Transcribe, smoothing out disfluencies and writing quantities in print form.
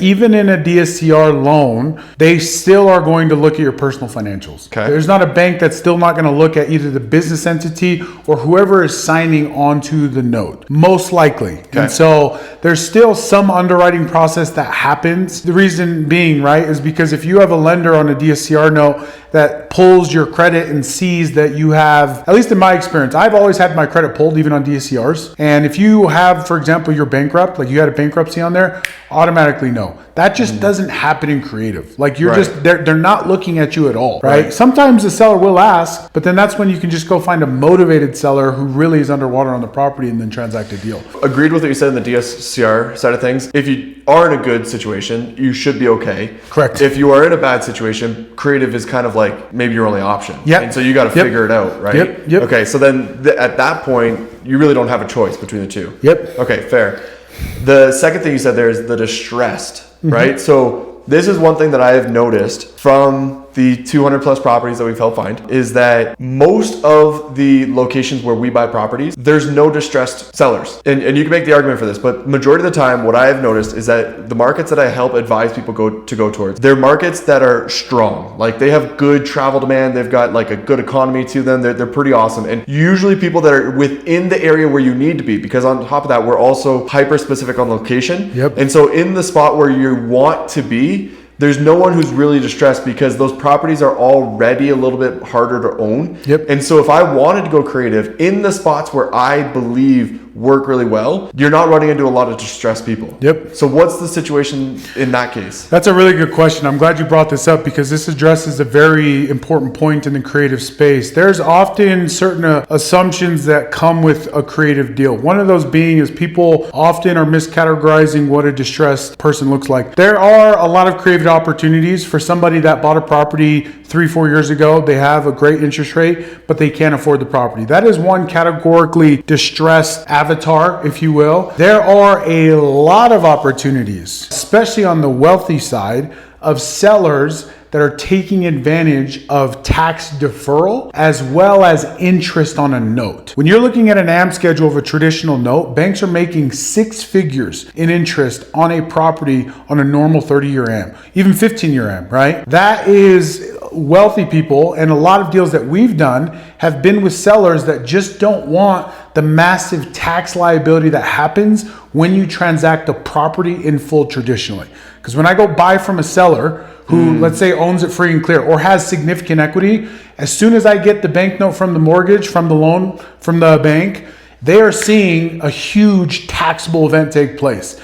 even in a DSCR loan, they still are going to look at your personal financials. Okay. There's not a bank that's still not going to look at either the business entity or whoever is signing onto the note, most likely. Okay. And so there's still some underwriting process that happens. The reason being, right, is because if you have a lender on a DSCR note that pulls your credit and sees that you have, at least in my experience, I've always had my credit pulled even on DSCRs. And if you have, for example, you're bankrupt, like you had a bankruptcy on there, automatically no. That just doesn't happen in creative. Like you're Right. just, they're not looking at you at all, right? Sometimes the seller will ask, but then that's when you can just go find a motivated seller who really is underwater on the property and then transact a deal. Agreed with what you said in the DSCR side of things. If you are in a good situation, you should be okay. Correct. If you are in a bad situation, creative is kind of like maybe your only option. Yep. And so you got to Yep. figure it out, right? Yep. Okay, so then at that point, you really don't have a choice between the two. Yep. Okay, fair. The second thing you said there is the distressed, right? So this is one thing that I have noticed from the 200 plus properties that we've helped find is that most of the locations where we buy properties, there's no distressed sellers. And you can make the argument for this, but majority of the time, what I have noticed is that the markets that I help advise people go towards, they're markets that are strong. Like they have good travel demand. They've got like a good economy to them. They're pretty awesome. And usually people that are within the area where you need to be, because on top of that, we're also hyper specific on location. Yep. And so in the spot where you want to be, there's no one who's really distressed because those properties are already a little bit harder to own. Yep. And so if I wanted to go creative in the spots where I believe work really well, you're not running into a lot of distressed people. Yep. So what's the situation in that case? That's a really good question. I'm glad you brought this up because this addresses a very important point in the creative space. There's often certain assumptions that come with a creative deal. One of those being is people often are miscategorizing what a distressed person looks like. There are a lot of creative opportunities for somebody that bought a property 3-4 years ago. They have a great interest rate, but they can't afford the property. That is one categorically distressed avatar, if you will. There are a lot of opportunities, especially on the wealthy side, of sellers that are taking advantage of tax deferral as well as interest on a note. When you're looking at an AM schedule of a traditional note, banks are making 6 figures in interest on a property on a normal 30-year AM, even 15-year AM, right? That is wealthy people, and a lot of deals that we've done have been with sellers that just don't want the massive tax liability that happens when you transact a property in full traditionally. Because when I go buy from a seller who, let's say, owns it free and clear or has significant equity, as soon as I get the bank note from the mortgage, from the loan, from the bank, they are seeing a huge taxable event take place.